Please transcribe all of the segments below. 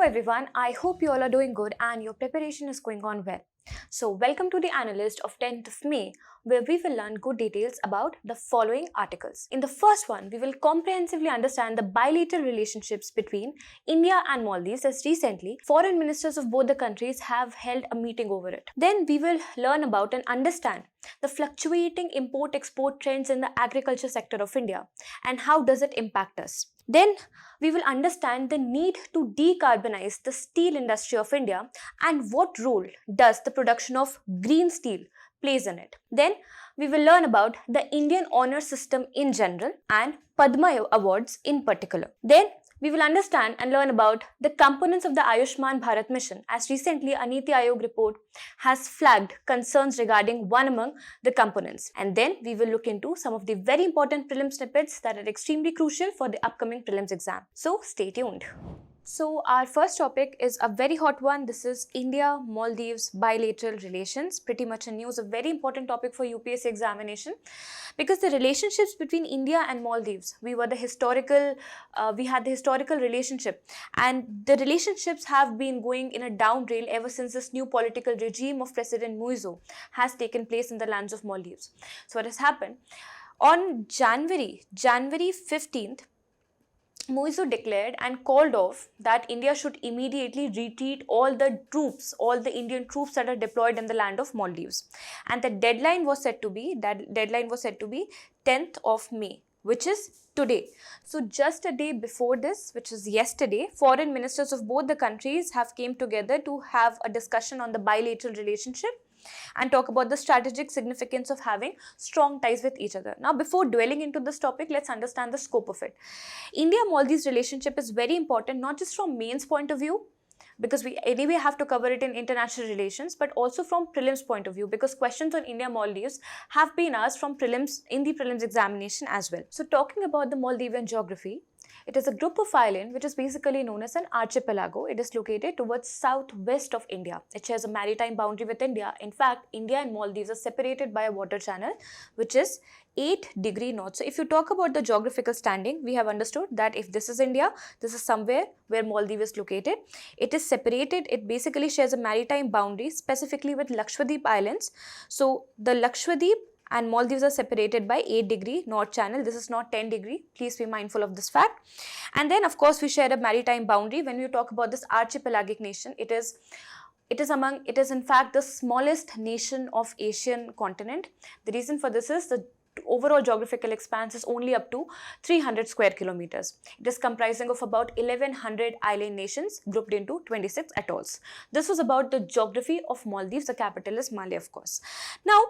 everyone, I hope you all are doing good and your preparation is going on well. So welcome to the Analyst of 10th of May, where we will learn good details about the following articles. In the first one, we will comprehensively understand the bilateral relationships between India and Maldives, as recently foreign ministers of both the countries have held a meeting over it. Then we will learn about and understand the fluctuating import-export trends in the agriculture sector of India and how does it impact us. Then we will understand the need to decarbonize the steel industry of India and what role does the production of green steel plays in it. Then we will learn about the Indian honor system in general and Padma Awards in particular. Then we will understand and learn about the components of the Ayushman Bharat mission, as recently a Niti Aayog report has flagged concerns regarding one among the components. And then we will look into some of the very important prelim snippets that are extremely crucial for the upcoming prelims exam. So stay tuned. So our first topic is a very hot one. This is India-Maldives bilateral relations. Pretty much a news, a very important topic for UPSC examination, because the relationships between India and Maldives, we had the historical relationship, and the relationships have been going in a down rail ever since this new political regime of President Muizu has taken place in the lands of Maldives. So what has happened? On January 15th, Muizu declared and called off that India should immediately retreat all the Indian troops that are deployed in the land of Maldives. And the deadline was said to be 10th of May, which is today. So just a day before this, which is yesterday, foreign ministers of both the countries have came together to have a discussion on the bilateral relationship and talk about the strategic significance of having strong ties with each other. Now, before dwelling into this topic, let's understand the scope of it. India-Maldives relationship is very important, not just from mains point of view, because we anyway have to cover it in international relations, but also from prelims point of view, because questions on India-Maldives have been asked from prelims in the prelims examination as well. So talking about the Maldivian geography, it is a group of islands which is basically known as an archipelago. It is located towards southwest of India. It shares a maritime boundary with India. In fact, India and Maldives are separated by a water channel which is 8 degrees north. So if you talk about the geographical standing, we have understood that if this is India, this is somewhere where Maldives is located. It is separated. It basically shares a maritime boundary specifically with Lakshadweep Islands. So the Lakshadweep and Maldives are separated by 8 degrees north channel. This is not 10 degrees. Please be mindful of this fact. And then of course we share a maritime boundary. When we talk about this archipelagic nation, it is in fact the smallest nation of Asian continent. The reason for this is the overall geographical expanse is only up to 300 square kilometers. It is comprising of about 1100 island nations grouped into 26 atolls. This was about the geography of Maldives. The capital is Malé, of course. Now,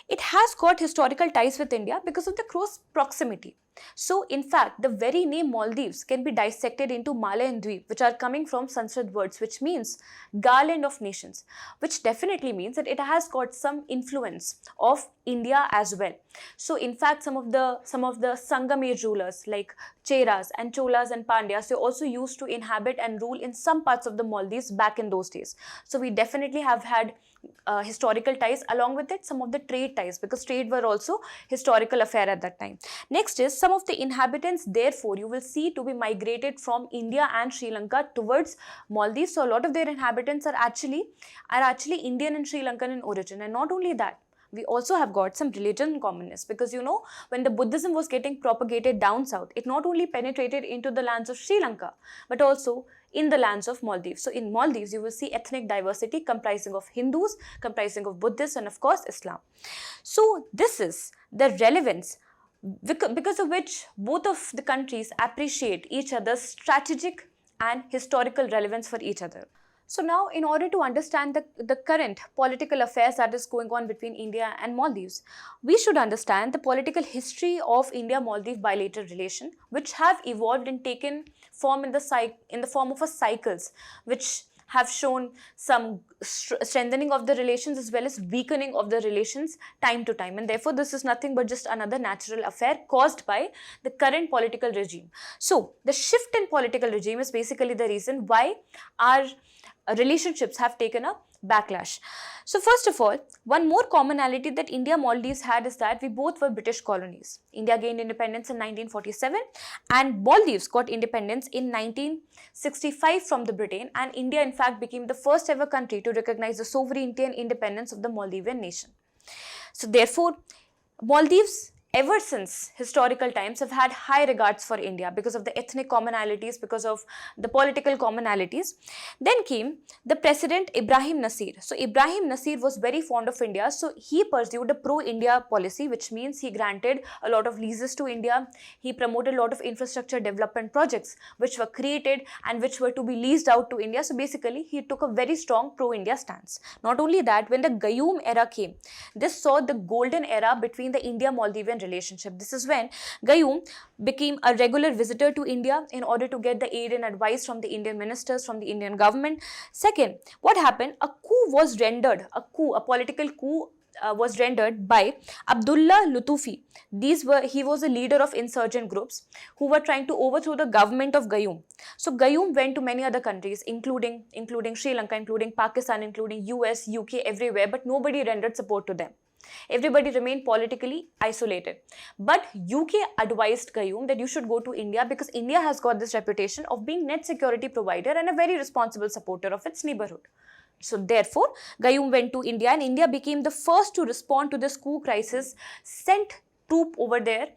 it has got historical ties with India because of the close proximity. So, in fact, the very name Maldives can be dissected into Malay and Dweep, which are coming from Sanskrit words, which means garland of nations, which definitely means that it has got some influence of India as well. So, in fact, some of the Sangam age rulers like Cheras and Cholas and Pandyas, they also used to inhabit and rule in some parts of the Maldives back in those days. So, we definitely have had historical ties, along with it some of the trade ties, because trade were also historical affair at that time. Next is some of the inhabitants, therefore you will see, to be migrated from India and Sri Lanka towards Maldives. So a lot of their inhabitants are actually Indian and Sri Lankan in origin. And not only that, we also have got some religion commonness, because you know, when the Buddhism was getting propagated down south, it not only penetrated into the lands of Sri Lanka, but also in the lands of Maldives. So in Maldives, you will see ethnic diversity comprising of Hindus, comprising of Buddhists, and of course Islam. So this is the relevance because of which both of the countries appreciate each other's strategic and historical relevance for each other. So now, in order to understand the current political affairs that is going on between India and Maldives, we should understand the political history of India-Maldives bilateral relation, which have evolved and taken form in the form of a cycles, which have shown some strengthening of the relations as well as weakening of the relations time to time. And therefore, this is nothing but just another natural affair caused by the current political regime. So, the shift in political regime is basically the reason why our relationships have taken a backlash. So first of all, one more commonality that India Maldives had is that we both were British colonies. India gained independence in 1947 and Maldives got independence in 1965 from the Britain, and India in fact became the first ever country to recognize the sovereignty and independence of the Maldivian nation. So therefore, Maldives ever since historical times have had high regards for India because of the ethnic commonalities, because of the political commonalities. Then came the President Ibrahim Nasir. So Ibrahim Nasir was very fond of India, so he pursued a pro-India policy, which means he granted a lot of leases to India. He promoted a lot of infrastructure development projects which were created and which were to be leased out to India. So basically, he took a very strong pro-India stance. Not only that, when the Gayoom era came, this saw the golden era between the India-Maldivian relationship. This is when Gayoom became a regular visitor to India in order to get the aid and advice from the Indian ministers, from the Indian government. Second, what happened? A political coup was rendered by Abdullah Lutufi. He was a leader of insurgent groups who were trying to overthrow the government of Gayoom. So Gayoom went to many other countries, including Sri Lanka, including Pakistan, including US, UK, everywhere, but nobody rendered support to them. Everybody remained politically isolated. But UK advised Gayoom that you should go to India because India has got this reputation of being net security provider and a very responsible supporter of its neighborhood. So therefore, Gayoom went to India and India became the first to respond to this coup crisis, sent troop over there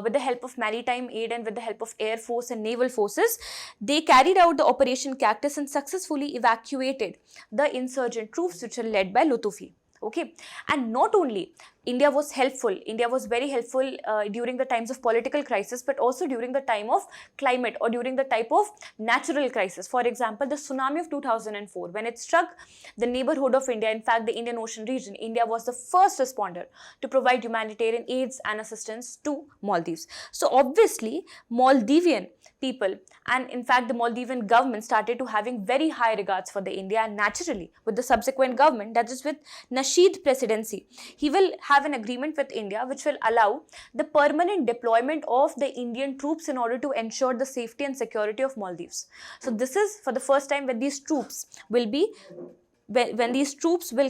with the help of maritime aid and with the help of air force and naval forces. They carried out the Operation Cactus and successfully evacuated the insurgent troops which were led by Lutufi. Okay, and not only India was helpful, India was very helpful during the times of political crisis, but also during the time of climate or during the type of natural crisis. For example, the tsunami of 2004, when it struck the neighborhood of India, in fact the Indian Ocean region, India was the first responder to provide humanitarian aids and assistance to Maldives. So obviously, Maldivian people and in fact the Maldivian government started to having very high regards for the India, and naturally with the subsequent government, that is with Nasheed presidency, he will have an agreement with India which will allow the permanent deployment of the Indian troops in order to ensure the safety and security of Maldives. So this is for the first time when these troops will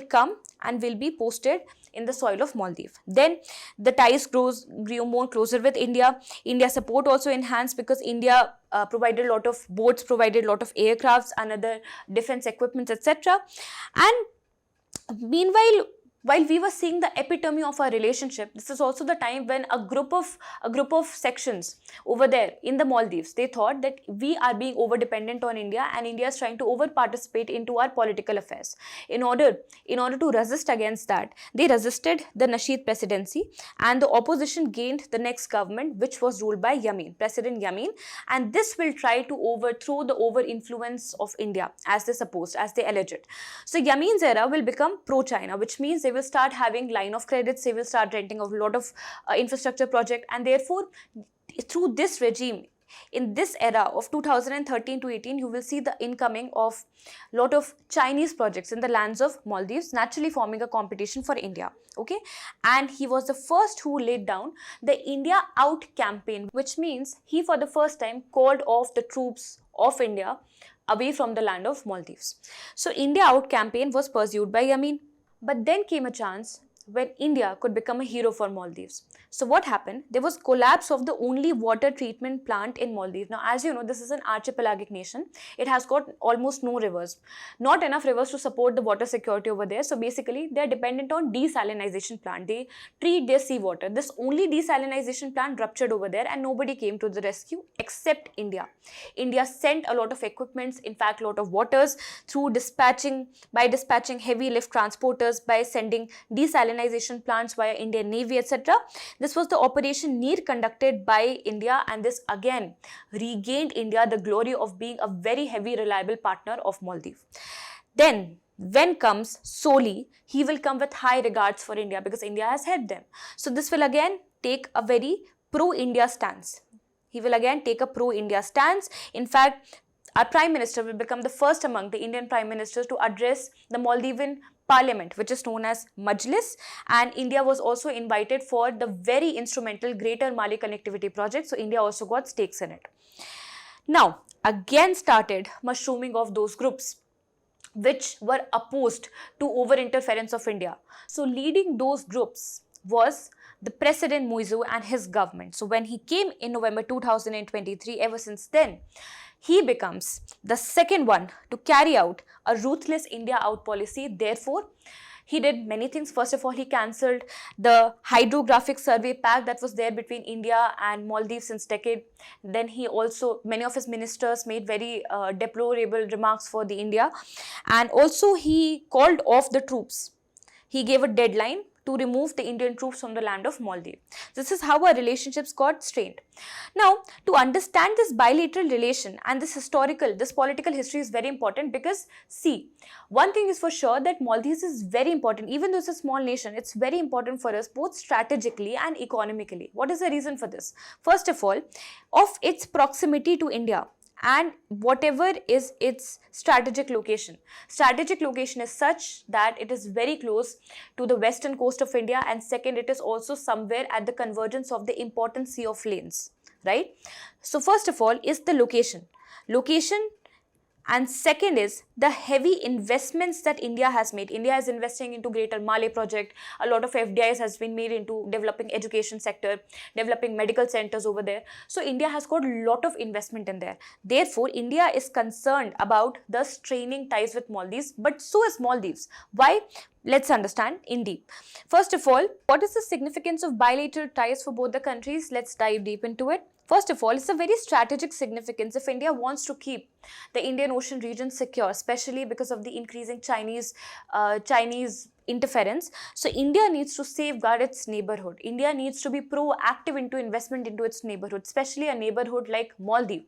come and will be posted in the soil of Maldives. Then the ties grew more closer with India. India's support also enhanced because India provided a lot of boats, provided a lot of aircrafts and other defense equipments, etc. And meanwhile, while we were seeing the epitome of our relationship, this is also the time when a group of sections over there in the Maldives, they thought that we are being over dependent on India and India is trying to over participate into our political affairs. In order to resist against that, they resisted the Nasheed presidency and the opposition gained the next government, which was ruled by President Yamin, and this will try to overthrow the over-influence of India as they alleged. So Yamin's era will become pro-China, which means they will start having line of credits, they will start renting a lot of infrastructure project, and therefore through this regime, in this era of 2013 to 18, you will see the incoming of a lot of Chinese projects in the lands of Maldives, naturally forming a competition for India. Okay, and he was the first who laid down the India Out campaign, which means he for the first time called off the troops of India away from the land of Maldives. So India Out campaign was pursued by Yamin. But then came a chance when India could become a hero for Maldives. So what happened? There was collapse of the only water treatment plant in Maldives. Now, as you know, this is an archipelagic nation. It has got almost no rivers. Not enough rivers to support the water security over there. So basically, they are dependent on desalinization plant. They treat their seawater. This only desalinization plant ruptured over there and nobody came to the rescue except India. India sent a lot of equipments, in fact, a lot of waters through dispatching heavy lift transporters, by sending desalinization plants via Indian Navy, etc. This was the Operation Neer conducted by India, and this again regained India the glory of being a very heavy reliable partner of Maldives. Then when comes Soli, he will come with high regards for India because India has helped them. So this will again take a very pro-India stance. He will again take a pro-India stance. In fact, our Prime Minister will become the first among the Indian Prime Ministers to address the Maldivian Parliament, which is known as Majlis, and India was also invited for the very instrumental Greater Mali Connectivity Project, so India also got stakes in it. Now, again started mushrooming of those groups. which were opposed to over interference of India. So leading those groups was the President Muizu and his government. So when he came in November 2023, ever since then, he becomes the second one to carry out a ruthless India out policy. Therefore, he did many things. First of all, he cancelled the hydrographic survey pact that was there between India and Maldives since decade. Then he also, many of his ministers made very deplorable remarks for the India. And also he called off the troops. He gave a deadline to remove the Indian troops from the land of Maldives. This is how our relationships got strained. Now, to understand this bilateral relation and this political history is very important because, see, one thing is for sure that Maldives is very important. Even though it's a small nation, it's very important for us both strategically and economically. What is the reason for this? First of all, of its proximity to India and whatever is its strategic location. Strategic location is such that it is very close to the western coast of India, and second, it is also somewhere at the convergence of the important sea of lanes, right? So first of all is the location. And second is the heavy investments that India has made. India is investing into Greater Malay project. A lot of FDIs has been made into developing education sector, developing medical centers over there. So India has got a lot of investment in there. Therefore, India is concerned about the straining ties with Maldives, but so is Maldives. Why? Let's understand in deep. First of all, what is the significance of bilateral ties for both the countries? Let's dive deep into it. First of all, it's a very strategic significance if India wants to keep the Indian Ocean region secure, especially because of the increasing Chinese interference. So India needs to safeguard its neighborhood. India needs to be proactive into investment into its neighborhood, especially a neighborhood like Maldives.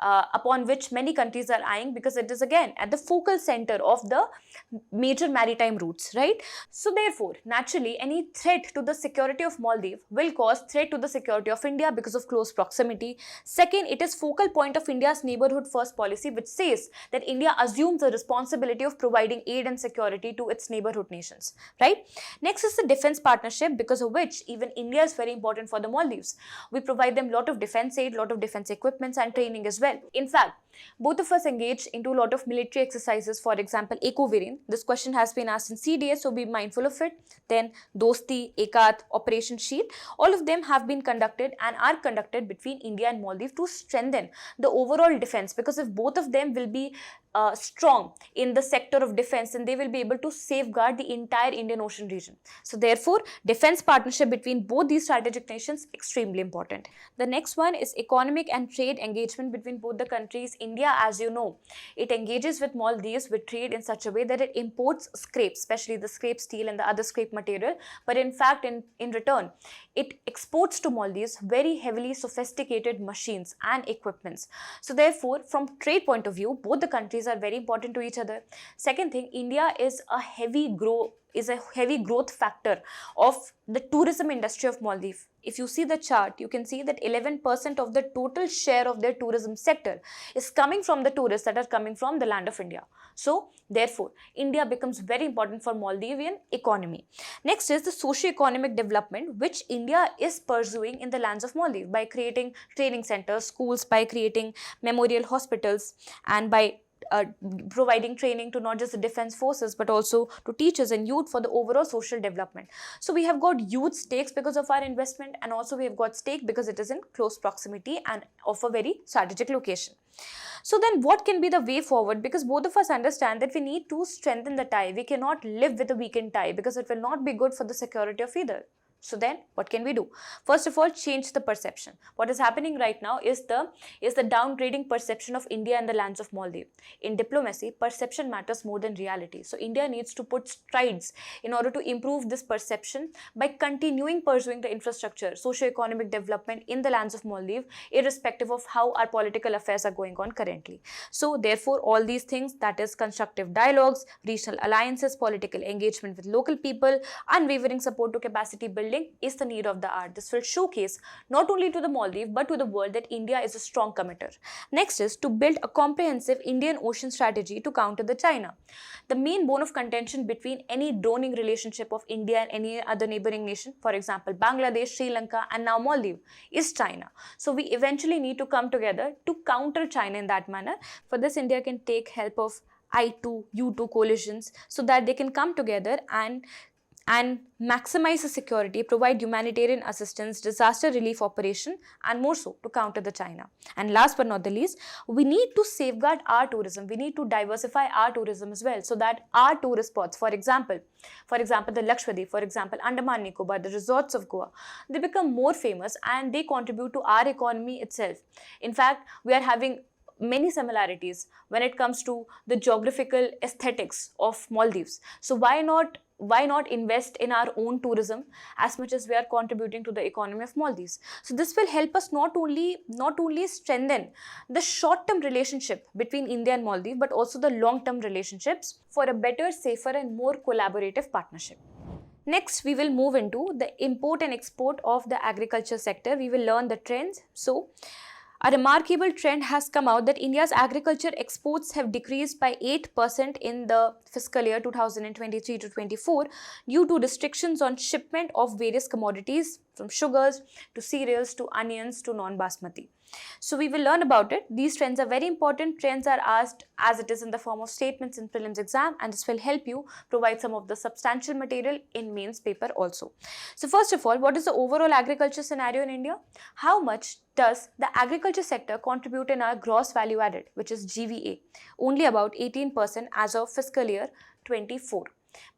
Upon which many countries are eyeing because it is again at the focal center of the major maritime routes, right? So therefore, naturally, any threat to the security of Maldives will cause threat to the security of India because of close proximity. Second, it is focal point of India's neighborhood first policy, which says that India assumes the responsibility of providing aid and security to its neighborhood nations, right? Next is the defense partnership, because of which even India is very important for the Maldives. We provide them a lot of defense aid, lot of defense equipments and training as well. In fact, both of us engage into a lot of military exercises. For example, Eco-Virin. This question has been asked in CDA, so be mindful of it. Then Dosti, Ekat, Operation Shield. All of them have been conducted and are conducted between India and Maldives to strengthen the overall defense, because if both of them will be strong in the sector of defense, and they will be able to safeguard the entire Indian Ocean region. So therefore, defense partnership between both these strategic nations extremely important. The next one is economic and trade engagement between both the countries. India, as you know, it engages with Maldives with trade in such a way that it imports scrap, especially the scrap steel and the other scrap material, but in fact in return it exports to Maldives very heavily sophisticated machines and equipments. So therefore, from trade point of view, both the countries are very important to each other. Second thing, India is a heavy growth factor of the tourism industry of Maldives. If you see the chart, you can see that 11% of the total share of their tourism sector is coming from the tourists that are coming from the land of India. So therefore, India becomes very important for Maldivian economy. Next is the socio-economic development, which India is pursuing in the lands of Maldives by creating training centers, schools, by creating memorial hospitals, and by providing training to not just the defense forces but also to teachers and youth for the overall social development. So we have got youth stakes because of our investment, and also we have got stake because it is in close proximity and of a very strategic location. So then what can be the way forward? Because both of us understand that we need to strengthen the tie. We cannot live with a weakened tie because it will not be good for the security of either. So then what can we do? First of all, change the perception. What is happening right now is the downgrading perception of India and the lands of Maldives. In diplomacy, perception matters more than reality. So India needs to put strides in order to improve this perception by continuing pursuing the infrastructure, socio-economic development in the lands of Maldives, irrespective of how our political affairs are going on currently. So therefore, all these things, that is constructive dialogues, regional alliances, political engagement with local people, unwavering support to capacity building, is the need of the hour. This will showcase not only to the Maldives but to the world that India is a strong committer. Next is to build a comprehensive Indian Ocean strategy to counter the China. The main bone of contention between any droning relationship of India and any other neighboring nation, for example Bangladesh, Sri Lanka and now Maldives, is China. So we eventually need to come together to counter China in that manner. For this, India can take help of I2, U2 coalitions so that they can come together and maximize the security, provide humanitarian assistance, disaster relief operation, and more so to counter the China. And last but not the least, we need to safeguard our tourism. We need to diversify our tourism as well so that our tourist spots, for example, the Lakshadweep, for example, Andaman Nicobar, the resorts of Goa, they become more famous and they contribute to our economy itself. In fact, we are having many similarities when it comes to the geographical aesthetics of Maldives. So why not invest in our own tourism as much as we are contributing to the economy of Maldives? So this will help us not only strengthen the short-term relationship between India and Maldives, but also the long-term relationships for a better, safer and more collaborative partnership. Next, we will move into the import and export of the agriculture sector. We will learn the trends. So, a remarkable trend has come out that India's agriculture exports have decreased by 8% in the fiscal year 2023 to 24 due to restrictions on shipment of various commodities from sugars to cereals to onions to non-basmati. So we will learn about it. These trends are very important. Trends are asked as it is in the form of statements in prelims exam, and this will help you provide some of the substantial material in mains paper also. So first of all, what is the overall agriculture scenario in India? How much does the agriculture sector contribute in our gross value added, which is GVA? Only about 18% as of fiscal year 24.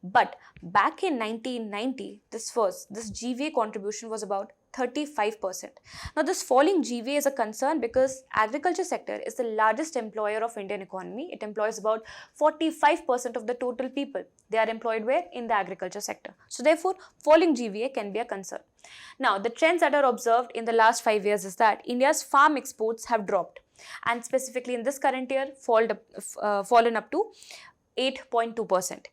But back in 1990, this GVA contribution was about 35%. Now this falling GVA is a concern because agriculture sector is the largest employer of Indian economy. It employs about 45% of the total people. They are employed where? In the agriculture sector. So therefore, falling GVA can be a concern. Now the trends that are observed in the last 5 years is that India's farm exports have dropped, and specifically in this current year fallen up to 8.2%.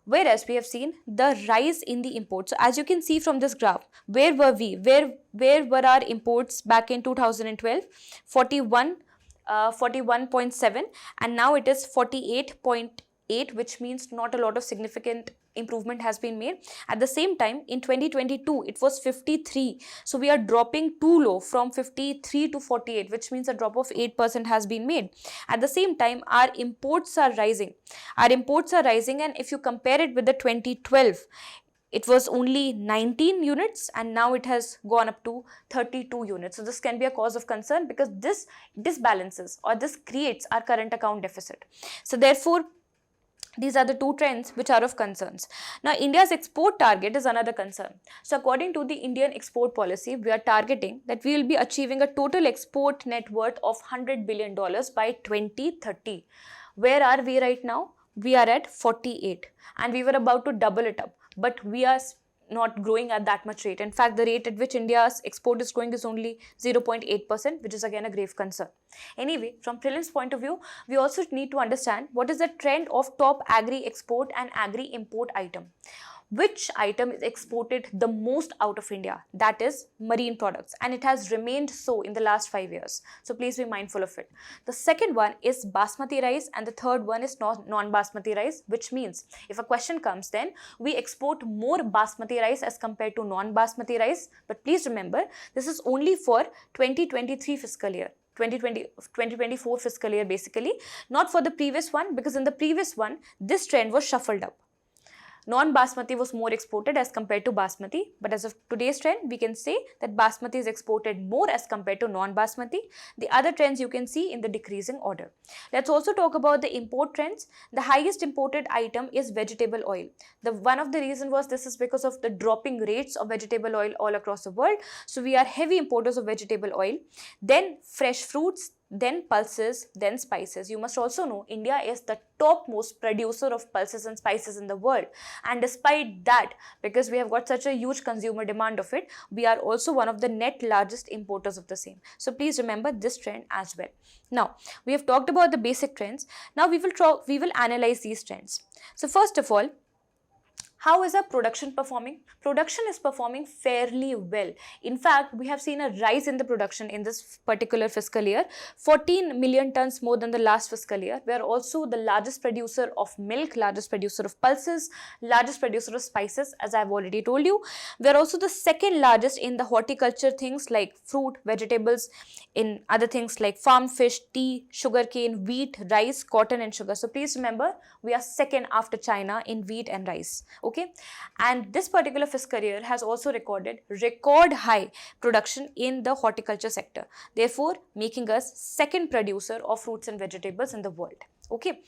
Whereas we have seen the rise in the imports. So as you can see from this graph, where were we? Where were our imports back in 2012? 41.7, and now it is 48.8, which means not a lot of significant improvement has been made. At the same time, in 2022, it was 53. So we are dropping too low from 53 to 48, which means a drop of 8% has been made. At the same time, our imports are rising. And if you compare it with the 2012, it was only 19 units and now it has gone up to 32 units. So this can be a cause of concern because this disbalances or this creates our current account deficit. So therefore, these are the two trends which are of concerns. Now, India's export target is another concern. So, according to the Indian export policy, we are targeting that we will be achieving a total export net worth of $100 billion by 2030. Where are we right now? We are at 48 and we were about to double it up, but we are not growing at that much rate. In fact, the rate at which India's export is growing is only 0.8%, which is again a grave concern. Anyway, from prelims point of view, we also need to understand what is the trend of top agri export and agri import item. Which item is exported the most out of India? That is marine products, and it has remained so in the last 5 years. So please be mindful of it. The second one is basmati rice and the third one is non-basmati rice, which means if a question comes, then we export more basmati rice as compared to non-basmati rice. But please remember, this is only for 2023 fiscal year. 2024 fiscal year basically, not for the previous one, because in the previous one, this trend was shuffled up. Non-basmati was more exported as compared to basmati, but as of today's trend, we can say that basmati is exported more as compared to non-basmati. The other trends you can see in the decreasing order. Let's also talk about the import trends. The highest imported item is vegetable oil. One of the reasons was this is because of the dropping rates of vegetable oil all across the world. So we are heavy importers of vegetable oil. Then fresh fruits, then pulses, then spices. You must also know India is the topmost producer of pulses and spices in the world, and despite that, because we have got such a huge consumer demand of it, we are also one of the net largest importers of the same. So please remember this trend as well. Now we have talked about the basic trends. Now we will analyze these trends. So first of all, How is our production performing? Production is performing fairly well. In fact, we have seen a rise in the production in this particular fiscal year, 14 million tons more than the last fiscal year. We are also the largest producer of milk, largest producer of pulses, largest producer of spices, as I've already told you. We are also the second largest in the horticulture things like fruit, vegetables, in other things like farm fish, tea, sugarcane, wheat, rice, cotton and sugar. So please remember, we are second after China in wheat and rice. Okay, and this particular fiscal year has also recorded record high production in the horticulture sector, therefore making us second producer of fruits and vegetables in the world. Okay,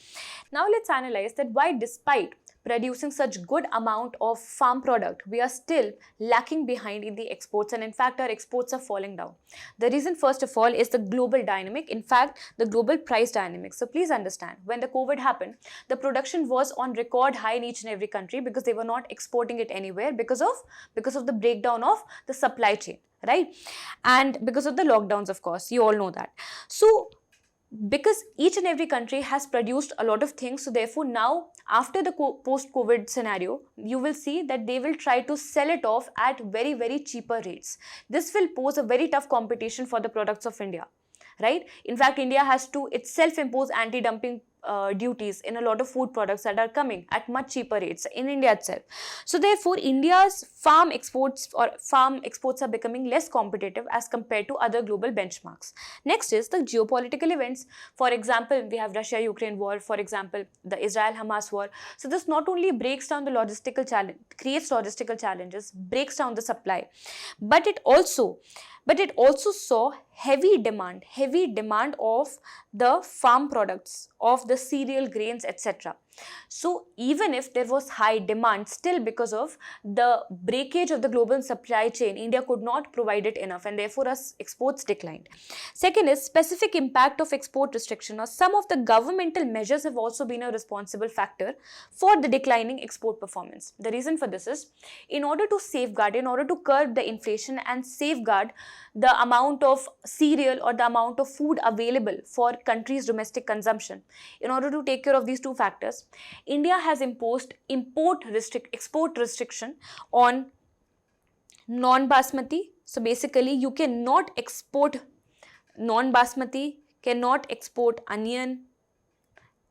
now let's analyze that why, despite producing such good amount of farm product, we are still lacking behind in the exports, and in fact our exports are falling down. The reason, first of all, is the global dynamic, in fact the global price dynamics. So please understand, when the COVID happened, the production was on record high in each and every country because they were not exporting it anywhere because of the breakdown of the supply chain, right? And because of the lockdowns, of course, you all know that. So because each and every country has produced a lot of things, so therefore now after the post-COVID scenario, you will see that they will try to sell it off at very, very cheaper rates. This will pose a very tough competition for the products of India, right? In fact, India has to itself impose anti-dumping duties in a lot of food products that are coming at much cheaper rates in India itself. So therefore, India's farm exports are becoming less competitive as compared to other global benchmarks. Next is the geopolitical events. For example, we have Russia-Ukraine war, for example, the Israel-Hamas war. So this not only breaks down the logistical challenge, creates logistical challenges, breaks down the supply, but it also saw heavy demand of the farm products, of the cereal, grains, etc. So even if there was high demand, still because of the breakage of the global supply chain, India could not provide it enough, and therefore our exports declined. Second is specific impact of export restriction, or some of the governmental measures have also been a responsible factor for the declining export performance. The reason for this is, in order to safeguard, in order to curb the inflation and safeguard the amount of cereal or the amount of food available for country's domestic consumption, in order to take care of these two factors, India has imposed export restriction on non-basmati. So basically, you cannot export non-basmati, cannot export onion.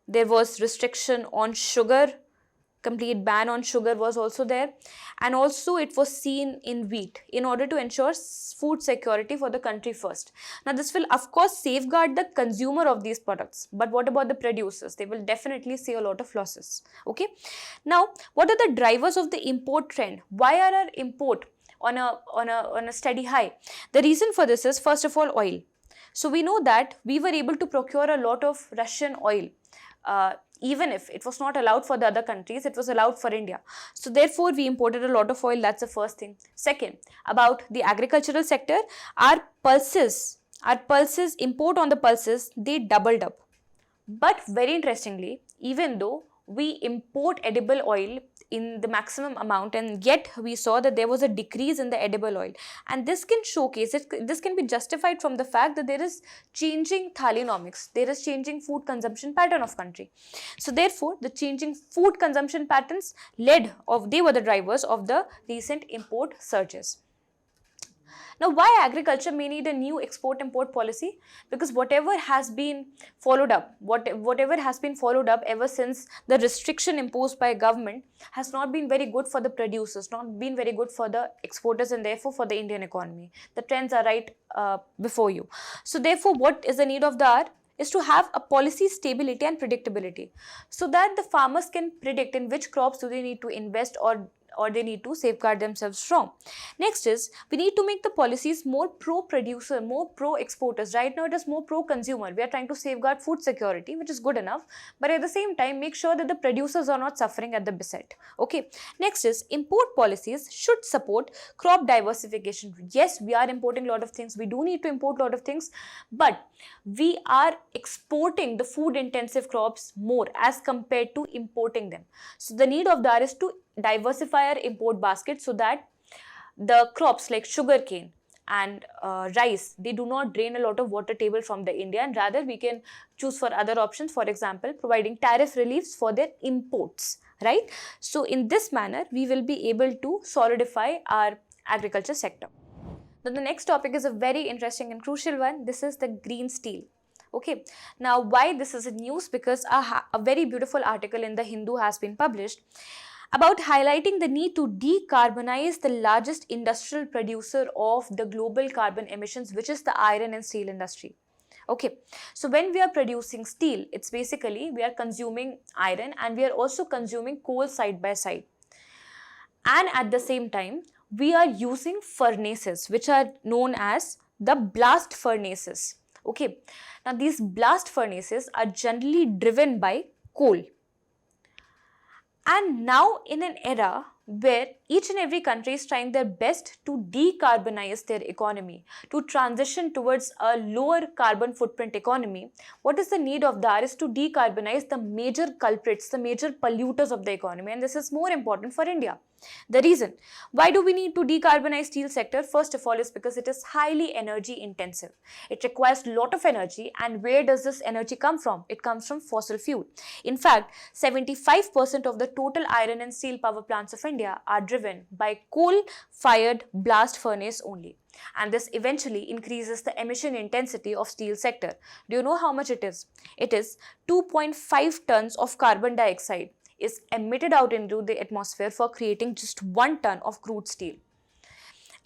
There was restriction on sugar. Complete ban on sugar was also there, and also it was seen in wheat in order to ensure food security for the country first. Now this will of course safeguard the consumer of these products, but what about the producers? They will definitely see a lot of losses. Okay, now what are the drivers of the import trend? Why are our import on a steady high? The reason for this is, first of all, oil. So we know that we were able to procure a lot of Russian oil. Even if it was not allowed for the other countries, it was allowed for India. So therefore, we imported a lot of oil. That's the first thing. Second, about the agricultural sector, our pulses, import on the pulses, they doubled up. But very interestingly, even though we import edible oil in the maximum amount, and yet we saw that there was a decrease in the edible oil, and this can showcase it, this can be justified from the fact that there is changing thalinomics, there is changing food consumption pattern of country. So therefore, the changing food consumption patterns they were the drivers of the recent import surges. Now, why agriculture may need a new export-import policy? Because whatever has been followed up ever since the restriction imposed by government has not been very good for the producers, not been very good for the exporters, and therefore for the Indian economy. The trends are right before you. So therefore, what is the need of the hour? Is to have a policy stability and predictability, so that the farmers can predict in which crops do they need to invest or they need to safeguard themselves from. Next is, we need to make the policies more pro-producer, more pro-exporters. Right now it is more pro-consumer. We are trying to safeguard food security, which is good enough, but at the same time make sure that the producers are not suffering at the beset. Okay. Next is, import policies should support crop diversification. Yes, we are importing a lot of things. We do need to import a lot of things, but we are exporting the food intensive crops more as compared to importing them. So the need of that is to diversify our import basket, so that the crops like sugarcane, and rice, they do not drain a lot of water table from the India, and rather we can choose for other options, for example, providing tariff reliefs for their imports, right? So in this manner, we will be able to solidify our agriculture sector. Now the next topic is a very interesting and crucial one. This is the green steel. Okay, now why this is in news? Because a very beautiful article in the Hindu has been published about highlighting the need to decarbonize the largest industrial producer of the global carbon emissions, which is the iron and steel industry. Okay, so when we are producing steel, it's basically we are consuming iron and we are also consuming coal side by side. And at the same time, we are using furnaces, which are known as the blast furnaces. Okay, now these blast furnaces are generally driven by coal. And now in an era where each and every country is trying their best to decarbonize their economy, to transition towards a lower carbon footprint economy, what is the need of that is to decarbonize the major culprits, the major polluters of the economy, and this is more important for India. The reason why do we need to decarbonize steel sector? First of all is because it is highly energy intensive. It requires a lot of energy, and where does this energy come from? It comes from fossil fuel. In fact, 75% of the total iron and steel power plants of India are driven by coal-fired blast furnace only. And this eventually increases the emission intensity of steel sector. Do you know how much it is? It is 2.5 tons of carbon dioxide is emitted out into the atmosphere for creating just 1 ton of crude steel.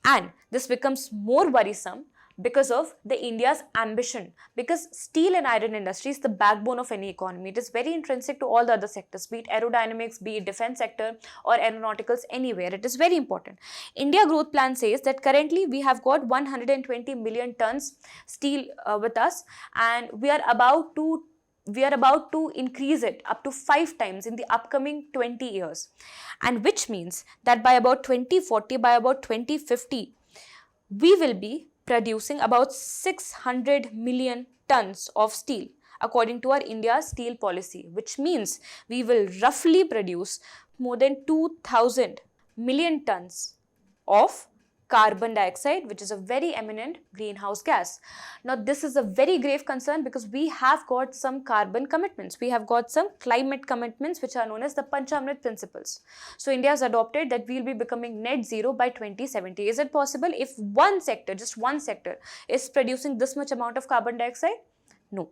And this becomes more worrisome because of the India's ambition, because steel and iron industry is the backbone of any economy. It is very intrinsic to all the other sectors, be it aerodynamics, be it defense sector or aeronauticals, anywhere. It is very important. India growth plan says that currently we have got 120 million tons steel with us, and we are about to increase it up to 5 times in the upcoming 20 years. And which means that by about 2040, by about 2050, we will be producing about 600 million tons of steel according to our India steel policy, which means we will roughly produce more than 2000 million tons of carbon dioxide, which is a very eminent greenhouse gas. Now, this is a very grave concern because we have got some carbon commitments. We have got some climate commitments which are known as the Panchamrit principles. So, India has adopted that we will be becoming net zero by 2070. Is it possible if one sector, just one sector, is producing this much amount of carbon dioxide? No.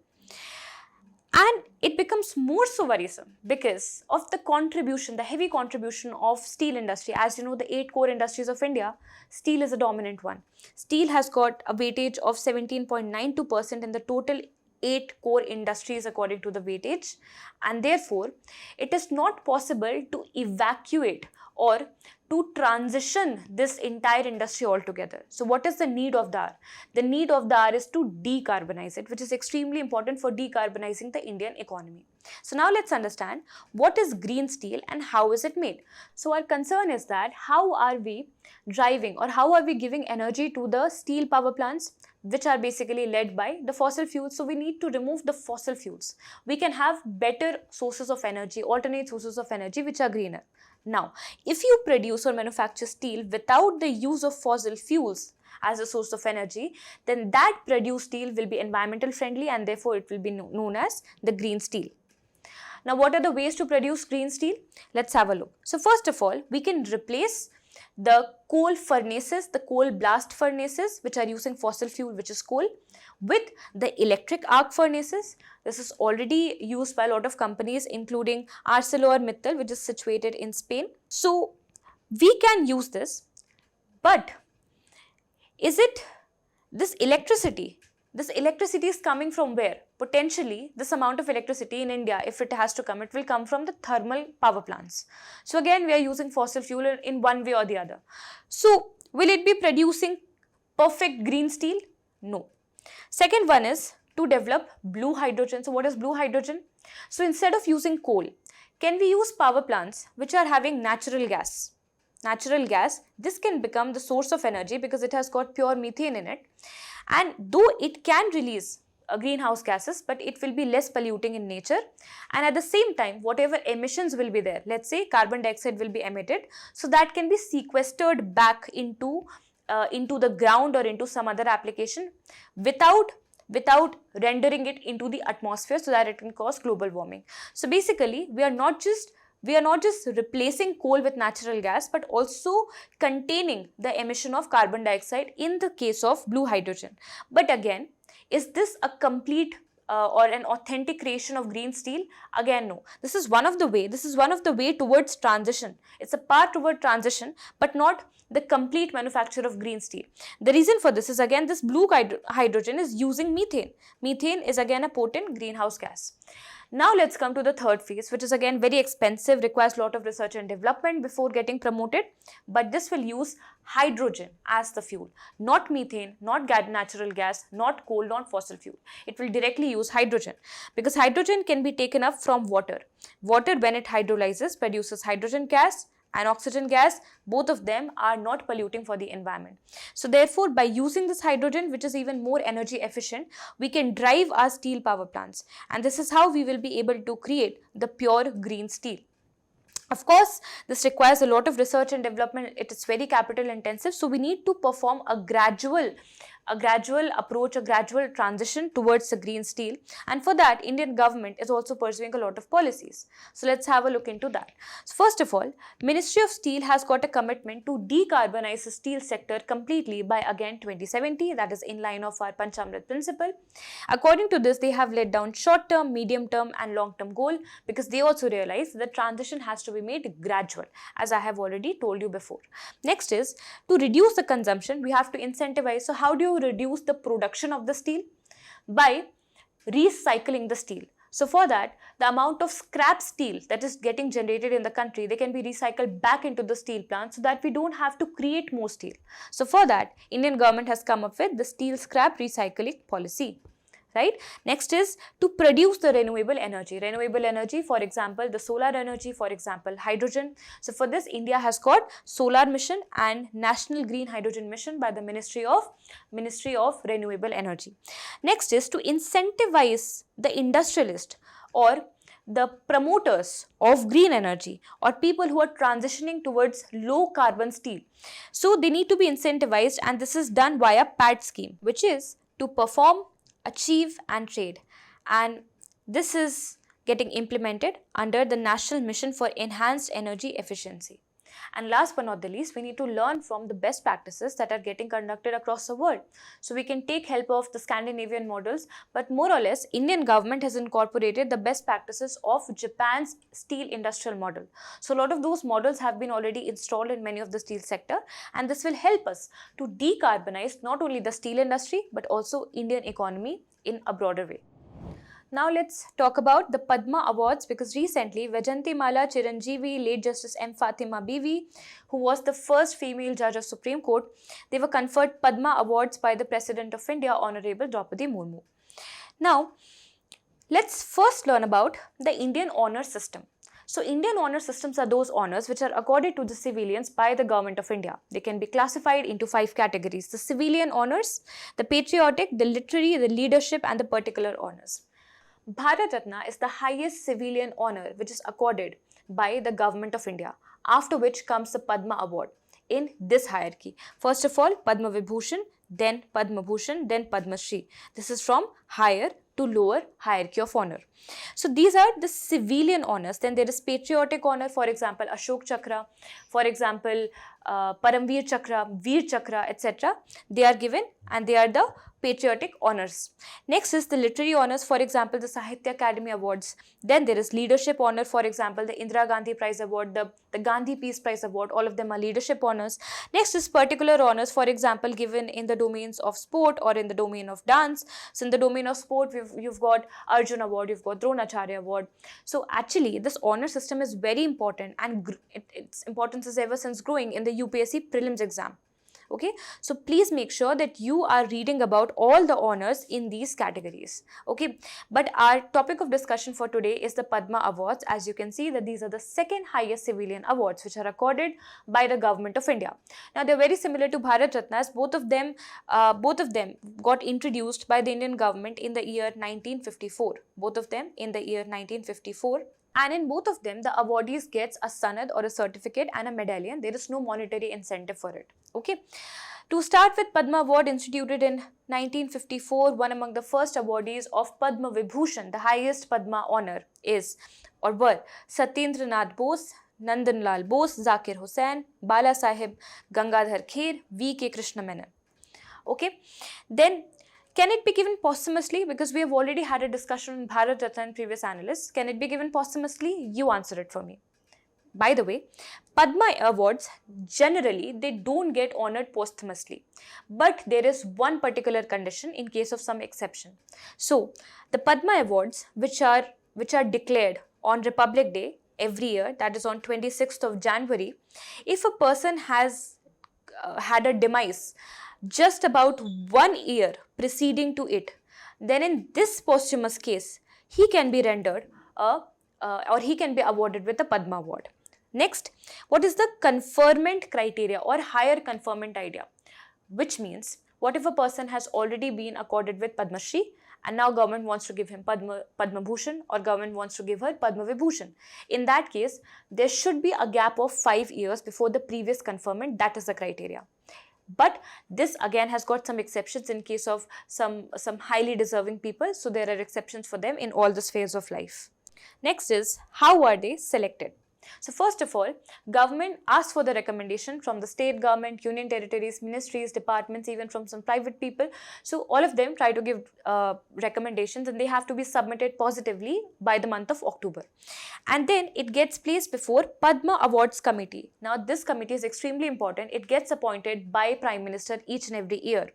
And it becomes more so worrisome because of the contribution, the heavy contribution of steel industry. As you know, the 8 core industries of India, steel is a dominant one. Steel has got a weightage of 17.92% in the total 8 core industries according to the weightage. And therefore, it is not possible to evacuate or to transition this entire industry altogether. So what is the need of that? The need of that is to decarbonize it, which is extremely important for decarbonizing the Indian economy. So now let's understand what is green steel and how is it made. So our concern is that how are we driving or how are we giving energy to the steel power plants, which are basically led by the fossil fuels. So we need to remove the fossil fuels. We can have better sources of energy, alternate sources of energy which are greener. Now, if you produce or manufacture steel without the use of fossil fuels as a source of energy, then that produced steel will be environmental friendly and therefore it will be known as the green steel. Now, what are the ways to produce green steel? Let's have a look. So, first of all, we can replace the coal furnaces, the coal blast furnaces, which are using fossil fuel, which is coal, with the electric arc furnaces. This is already used by a lot of companies, including ArcelorMittal, which is situated in Spain. So, we can use this, but is it this electricity? This electricity is coming from where? Potentially, this amount of electricity in India, if it has to come, it will come from the thermal power plants. So again, we are using fossil fuel in one way or the other. So, will it be producing perfect green steel? No. Second one is to develop blue hydrogen. So, what is blue hydrogen? So, instead of using coal, can we use power plants which are having natural gas? Natural gas, this can become the source of energy because it has got pure methane in it. And though it can release greenhouse gases, but it will be less polluting in nature. And at the same time, whatever emissions will be there, let's say carbon dioxide will be emitted, so that can be sequestered back into into the ground or into some other application without rendering it into the atmosphere so that it can cause global warming. So basically, we are not just replacing coal with natural gas, but also containing the emission of carbon dioxide in the case of blue hydrogen. But again, is this a complete or an authentic creation of green steel? Again, no. This is one of the way towards transition. It's a part toward transition, but not the complete manufacture of green steel. The reason for this is, again, this blue hydrogen is using methane. Methane is again a potent greenhouse gas. Now let's come to the third phase, which is again very expensive, requires a lot of research and development before getting promoted. But this will use hydrogen as the fuel, not methane, not natural gas, not coal, not fossil fuel. It will directly use hydrogen because hydrogen can be taken up from water. Water, when it hydrolyzes, produces hydrogen gas and oxygen gas. Both of them are not polluting for the environment. So therefore, by using this hydrogen, which is even more energy efficient, we can drive our steel power plants. And this is how we will be able to create the pure green steel. Of course, this requires a lot of research and development. It is very capital intensive. So we need to perform a gradual approach, a gradual transition towards the green steel. And for that, Indian government is also pursuing a lot of policies. So let's have a look into that. So first of all, Ministry of Steel has got a commitment to decarbonize the steel sector completely by again 2070. That is in line of our Panchamrit principle. According to this, they have laid down short-term, medium-term and long-term goal because they also realize the transition has to be made gradual, as I have already told you before. Next is to reduce the consumption, we have to incentivize. So how do you reduce the production of the steel? By recycling the steel. So for that, the amount of scrap steel that is getting generated in the country, they can be recycled back into the steel plant so that we don't have to create more steel. So for that, Indian government has come up with the steel scrap recycling policy. Right? Next is to produce the renewable energy. Renewable energy, for example, the solar energy, for example, hydrogen. So for this, India has got solar mission and National Green Hydrogen Mission by the Ministry of Renewable Energy. Next is to incentivize the industrialist or the promoters of green energy or people who are transitioning towards low carbon steel. So they need to be incentivized, and this is done via PAT scheme, which is to perform, achieve and trade, and this is getting implemented under the National Mission for Enhanced Energy Efficiency. And last but not the least, we need to learn from the best practices that are getting conducted across the world. So we can take help of the Scandinavian models, but more or less, Indian government has incorporated the best practices of Japan's steel industrial model. So a lot of those models have been already installed in many of the steel sector, and this will help us to decarbonize not only the steel industry, but also Indian economy in a broader way. Now let's talk about the Padma Awards, because recently Vajantimala Chiranjeevi, late Justice M. Fatima Bibi, who was the first female judge of Supreme Court, they were conferred Padma Awards by the President of India, Honorable Draupadi Murmu. Now, let's first learn about the Indian honor system. So Indian honor systems are those honors which are accorded to the civilians by the Government of India. They can be classified into 5 categories: the civilian honors, the patriotic, the literary, the leadership and the particular honors. Bharat Ratna is the highest civilian honor which is accorded by the Government of India, after which comes the Padma Award in this hierarchy. First of all, Padma Vibhushan, then Padma Bhushan, then Padma Shri. This is from higher to lower hierarchy of honor. So these are the civilian honors. Then there is patriotic honor, for example, Ashok Chakra, for example, Paramveer Chakra, Veer Chakra, etc. They are given and they are the patriotic honors. Next is the literary honors, for example, the Sahitya Academy Awards. Then there is leadership honor, for example, the Indira Gandhi Prize Award, the Gandhi Peace Prize Award, all of them are leadership honors. Next is particular honors, for example, given in the domains of sport or in the domain of dance. So in the domain of sport, you've got Arjun Award, you've got Dronacharya Award. So actually, this honor system is very important, and its importance is ever since growing in the UPSC prelims exam. Okay, so please make sure that you are reading about all the honors in these categories. Okay, but our topic of discussion for today is the Padma Awards. As you can see that these are the second highest civilian awards which are accorded by the Government of India. Now they are very similar to Bharat Ratnas. Both of them got introduced by the Indian government in the year 1954. Both of them in the year 1954. And in both of them, the awardees gets a sanad or a certificate and a medallion. There is no monetary incentive for it. Okay. To start with, Padma Award instituted in 1954, one among the first awardees of Padma Vibhushan, the highest Padma honor, is or were Satyendra Nath Bose, Nandan Lal Bose, Zakir Hussain, Bala Sahib Gangadhar Kher, V.K. Krishna Menon. Okay, then can it be given posthumously? Because we have already had a discussion on Bharat Ratna in previous analysts. Can it be given posthumously? You answer it for me. By the way, Padma Awards generally they don't get honored posthumously, but there is one particular condition in case of some exception. So, the Padma Awards which are declared on Republic Day every year, that is on 26th of January, if a person has had a demise just about 1 year preceding to it, then in this posthumous case, he can be rendered or he can be awarded with the Padma Award. Next, what is the conferment criteria or higher conferment idea? Which means, what if a person has already been accorded with Padma Shri and now government wants to give him Padma Bhushan or government wants to give her Padma Vibhushan? In that case, there should be a gap of 5 years before the previous conferment. That is the criteria. But this again has got some exceptions in case of some highly deserving people. So there are exceptions for them in all the spheres of life. Next is, how are they selected? So first of all, government asks for the recommendation from the state government, union territories, ministries, departments, even from some private people. So all of them try to give recommendations and they have to be submitted positively by the month of October. And then it gets placed before Padma Awards Committee. Now this committee is extremely important. It gets appointed by Prime Minister each and every year.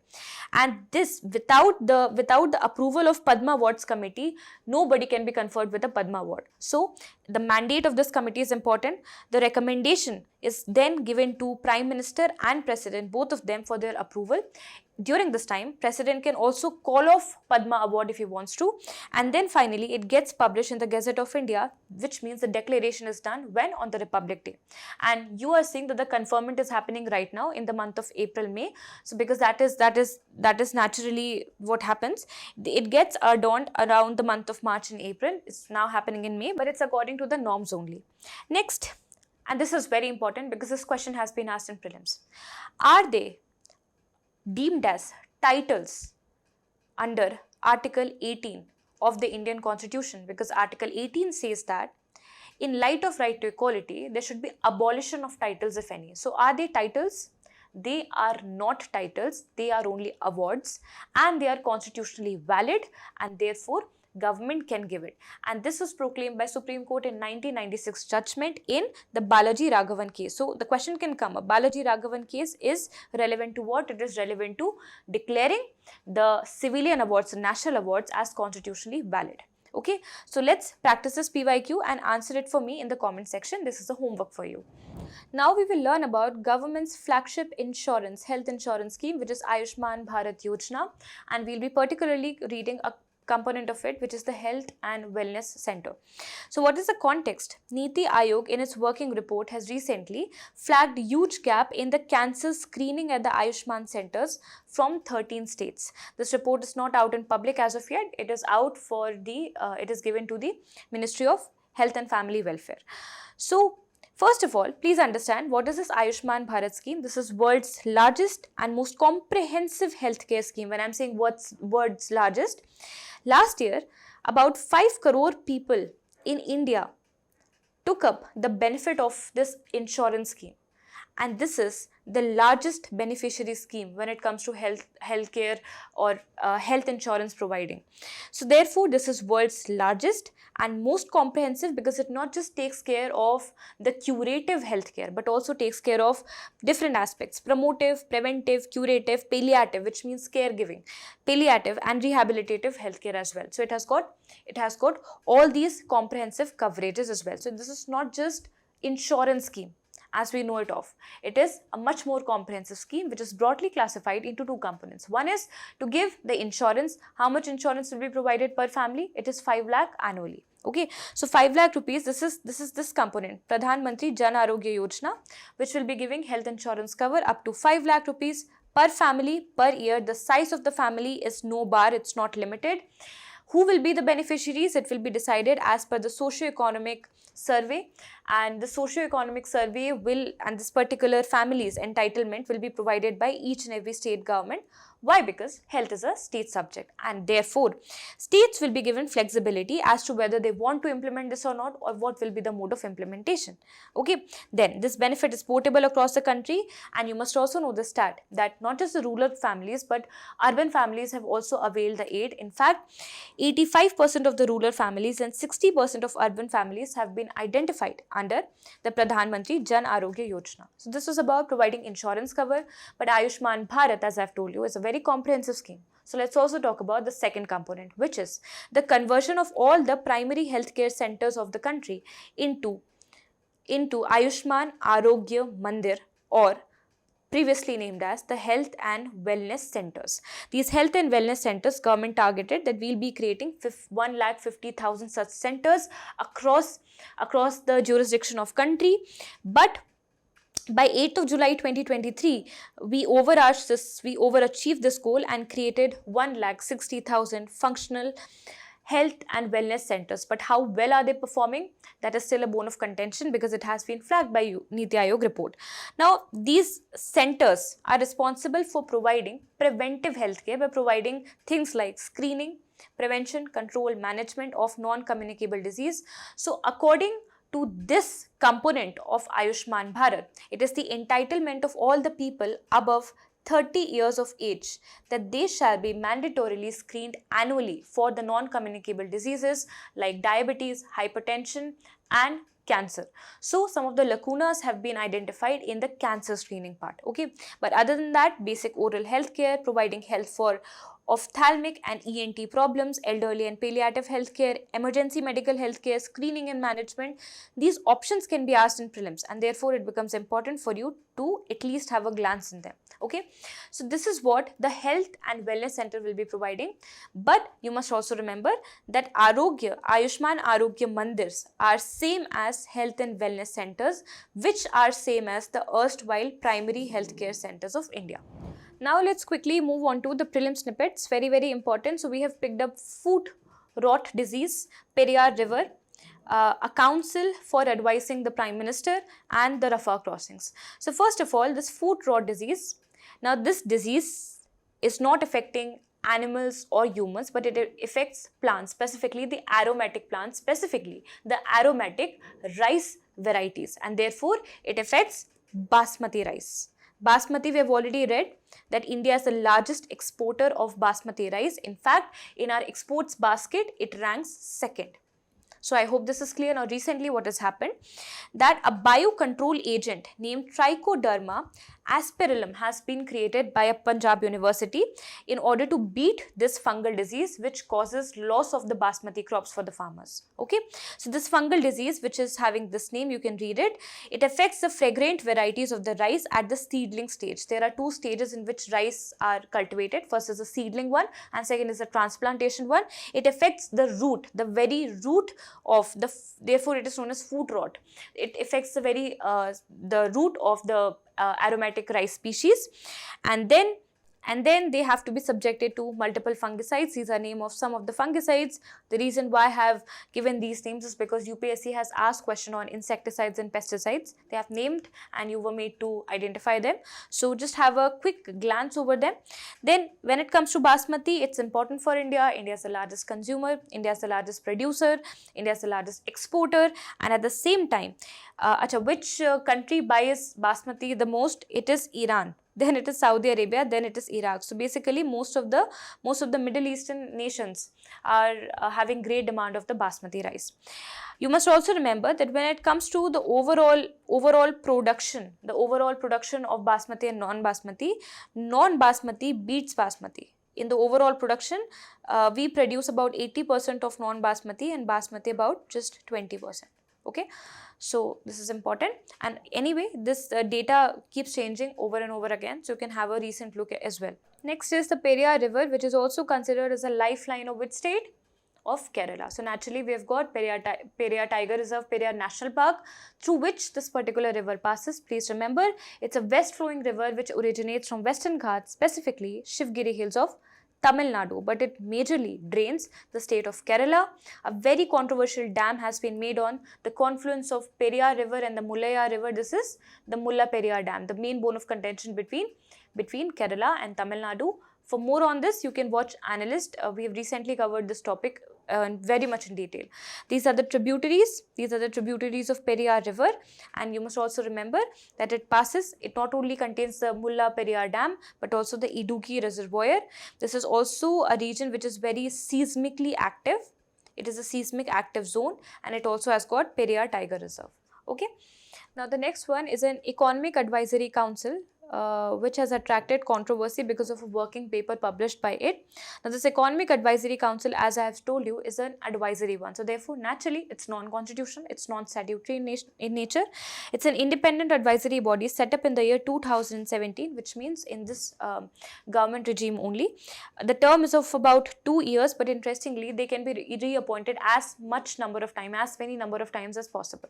And this, without the approval of Padma Awards Committee, nobody can be conferred with a Padma Award. So the mandate of this committee is important. The recommendation is then given to Prime Minister and President, both of them, for their approval. During this time, President can also call off Padma Award if he wants to. And then finally, it gets published in the Gazette of India, which means the declaration is done when? On the Republic Day. And you are seeing that the conferment is happening right now in the month of April, May. So because that is naturally what happens. It gets adorned around the month of March and April. It's now happening in May, but it's according to the norms only. Next, and this is very important because this question has been asked in prelims. Are they deemed as titles under Article 18 of the Indian Constitution? Because Article 18 says that in light of right to equality, there should be abolition of titles, if any. So are they titles? They are not titles, they are only awards and they are constitutionally valid and therefore government can give it. And this was proclaimed by Supreme Court in 1996 judgment in the Balaji Raghavan case. So the question can come, a Balaji Raghavan case is relevant to what? It is relevant to declaring the civilian awards and national awards as constitutionally valid. Okay, so let's practice this PYQ and answer it for me in the comment section. This is a homework for you. Now we will learn about government's flagship insurance, health insurance scheme, which is Ayushman Bharat Yojana, and we'll be particularly reading a component of it, which is the Health and Wellness Center. So what is the context? Niti Aayog in its working report has recently flagged huge gap in the cancer screening at the Ayushman centers from 13 states. This report is not out in public as of yet. It is out for the, it is given to the Ministry of Health and Family Welfare. So first of all, please understand what is this Ayushman Bharat scheme. This is world's largest and most comprehensive healthcare scheme. When I'm saying world's largest, last year about 5 crore people in India took up the benefit of this insurance scheme. And this is the largest beneficiary scheme when it comes to healthcare or health insurance providing. So therefore, this is world's largest and most comprehensive because it not just takes care of the curative healthcare but also takes care of different aspects: promotive, preventive, curative, palliative, which means caregiving, palliative and rehabilitative healthcare as well. So it has got all these comprehensive coverages as well. So this is not just insurance scheme as we know it of. It is a much more comprehensive scheme which is broadly classified into two components. One is to give the insurance. How much insurance will be provided per family? It is 5 lakh annually. Okay, so 5 lakh rupees, this is this component, Pradhan Mantri Jan Arogya Yojana, which will be giving health insurance cover up to 5 lakh rupees per family per year. The size of the family is no bar, it's not limited. Who will be the beneficiaries? It will be decided as per the socio-economic survey, and the socio-economic survey and this particular family's entitlement will be provided by each and every state government. Why? Because health is a state subject, and therefore states will be given flexibility as to whether they want to implement this or not, or what will be the mode of implementation. Okay, then this benefit is portable across the country, and you must also know the stat that not just the rural families but urban families have also availed the aid. In fact, 85% of the rural families and 60% of urban families have been identified under the Pradhan Mantri Jan Arogya Yojana. So this was about providing insurance cover, but Ayushman Bharat, as I've told you, is a very comprehensive scheme. So let's also talk about the second component, which is the conversion of all the primary healthcare centers of the country into Ayushman Arogya Mandir, or previously named as the Health and Wellness Centers. These health and wellness centers, government targeted that we'll be creating 150,000 such centers across the jurisdiction of country. But by 8th of July 2023, we overachieved this goal and created 160,000 functional health and wellness centers. But how well are they performing? That is still a bone of contention, because it has been flagged by Niti Aayog report. Now, these centers are responsible for providing preventive healthcare by providing things like screening, prevention, control, management of non-communicable disease. So, according to this component of Ayushman Bharat, it is the entitlement of all the people above 30 years of age that they shall be mandatorily screened annually for the non-communicable diseases like diabetes, hypertension and cancer. So some of the lacunas have been identified in the cancer screening part. Okay, but other than that, basic oral health care, providing health for ophthalmic and ENT problems, elderly and palliative healthcare, emergency medical healthcare, screening and management. These options can be asked in prelims, and therefore it becomes important for you to at least have a glance in them. Okay, so this is what the Health and Wellness Center will be providing. But you must also remember that Ayushman Arogya Mandirs are same as Health and Wellness Centers, which are same as the erstwhile primary healthcare centers of India. Now let's quickly move on to the prelim snippets. Very, very important. So we have picked up foot rot disease, Periyar River, a council for advising the Prime Minister, and the Rafah crossings. So first of all, this foot rot disease. Now this disease is not affecting animals or humans, but it affects plants, specifically the aromatic plants, specifically the aromatic rice varieties, and therefore it affects basmati rice. Basmati, we have already read that India is the largest exporter of basmati rice. In fact, in our exports basket, it ranks second. So I hope this is clear. Now recently what has happened, that a biocontrol agent named Trichoderma asperillum has been created by a Punjab university in order to beat this fungal disease which causes loss of the basmati crops for the farmers. Okay, so this fungal disease, which is having this name, you can read it. It affects the fragrant varieties of the rice at the seedling stage. There are two stages in which rice are cultivated. First is the seedling one, and second is the transplantation one. It affects the root, the very root of the, therefore it is known as foot rot. It affects the very the root of the aromatic rice species, and then they have to be subjected to multiple fungicides. These are name of some of the fungicides. The reason why I have given these names is because UPSC has asked question on insecticides and pesticides. They have named and you were made to identify them. So just have a quick glance over them. Then when it comes to basmati, it's important for India. India is the largest consumer, India is the largest producer, India is the largest exporter, and at the same time, which country buys basmati the most? It is Iran. Then it is Saudi Arabia, then it is Iraq. So basically most of the Middle Eastern nations are having great demand of the basmati rice. You must also remember that when it comes to the overall production of basmati and non-basmati beats basmati. In the overall production, we produce about 80% of non-basmati and basmati about just 20%. Okay, so this is important, and anyway this data keeps changing over and over again, so you can have a recent look as well. Next is the Periyar River, which is also considered as a lifeline of which state? Of Kerala. So naturally we have got Periyar Tiger Reserve, Periyar National Park, through which this particular river passes. Please remember, it's a west flowing river which originates from Western Ghats, specifically Shivgiri Hills of Tamil Nadu, but it majorly drains the state of Kerala. A very controversial dam has been made on the confluence of Periyar River and the Mullaya River. This is the Mulla Periyar Dam, the main bone of contention between Kerala and Tamil Nadu. For more on this, you can watch Analyst. We have recently covered this topic very much in detail. These are the tributaries of Periyar River, and you must also remember that it not only contains the Mulla Periyar Dam, but also the Idukki Reservoir. This is also a region which is very seismically active. It is a seismic active zone, and it also has got Periyar Tiger Reserve. Okay. Now the next one is an Economic Advisory Council, which has attracted controversy because of a working paper published by it. Now this Economic Advisory Council, as I have told you, is an advisory one. So therefore, naturally, it's non-constitutional, it's non-statutory in nature. It's an independent advisory body set up in the year 2017, which means in this government regime only. The term is of about 2 years, but interestingly, they can be reappointed as many number of times as possible.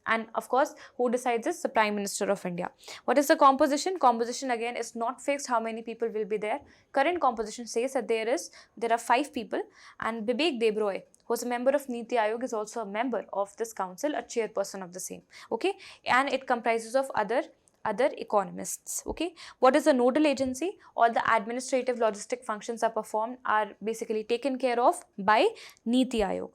And of course, who decides this? The Prime Minister of India. What is the composition? Composition again is not fixed how many people will be there. Current composition says that there are 5 people, and Bibek Debroy, who is a member of Niti Aayog, is also a member of this council, a chairperson of the same. Okay, and it comprises of other economists. Okay, what is the nodal agency? All the administrative logistic functions are basically taken care of by Niti Aayog.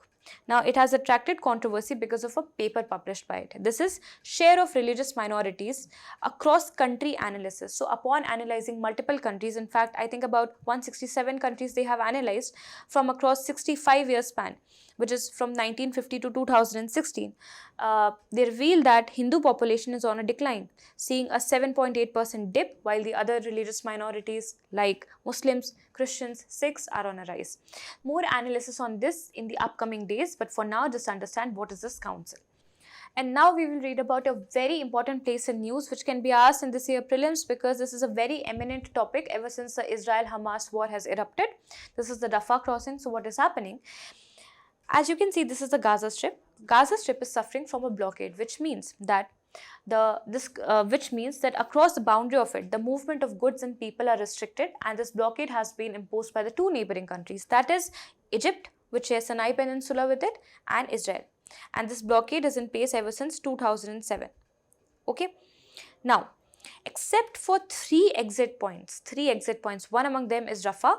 Now, it has attracted controversy because of a paper published by it. This is share of religious minorities across country analysis. So, upon analyzing multiple countries, in fact, I think about 167 countries they have analyzed from across 65 years span, which is from 1950 to 2016. They reveal that Hindu population is on a decline, seeing a 7.8% dip, while the other religious minorities like Muslims, Christians, Sikhs are on a rise. More analysis on this in the upcoming days, but for now, just understand what is this council. And now we will read about a very important place in news which can be asked in this year prelims, because this is a very eminent topic ever since the Israel-Hamas war has erupted. This is the Rafah crossing. So what is happening? As you can see, this is the Gaza Strip. Gaza Strip is suffering from a blockade, which means that across the boundary of it, the movement of goods and people are restricted, and this blockade has been imposed by the 2 neighboring countries, that is Egypt, which shares Sinai Peninsula with it, and Israel. And this blockade is in place ever since 2007. Okay. Now, except for 3 exit points, one among them is Rafah.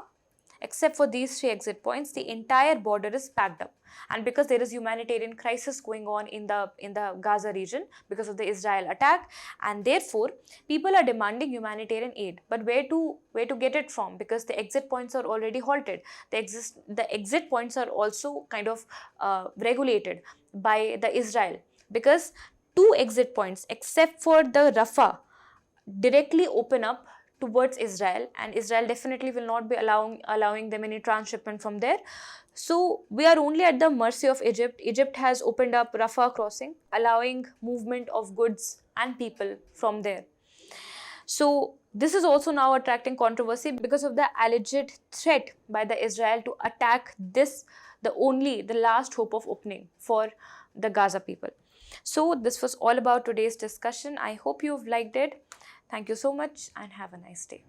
Except for these 3 exit points, the entire border is packed up. And because there is humanitarian crisis going on in the Gaza region because of the Israel attack, and therefore people are demanding humanitarian aid. But where to get it from? Because the exit points are already halted. The exit points are also kind of regulated by the Israel, because 2 exit points, except for the Rafah, directly open up towards Israel, and Israel definitely will not be allowing them any transshipment from there. So we are only at the mercy of Egypt. Egypt has opened up Rafah crossing, allowing movement of goods and people from there. So this is also now attracting controversy because of the alleged threat by the Israel to attack this, the last hope of opening for the Gaza people. So this was all about today's discussion. I hope you've liked it. Thank you so much and have a nice day.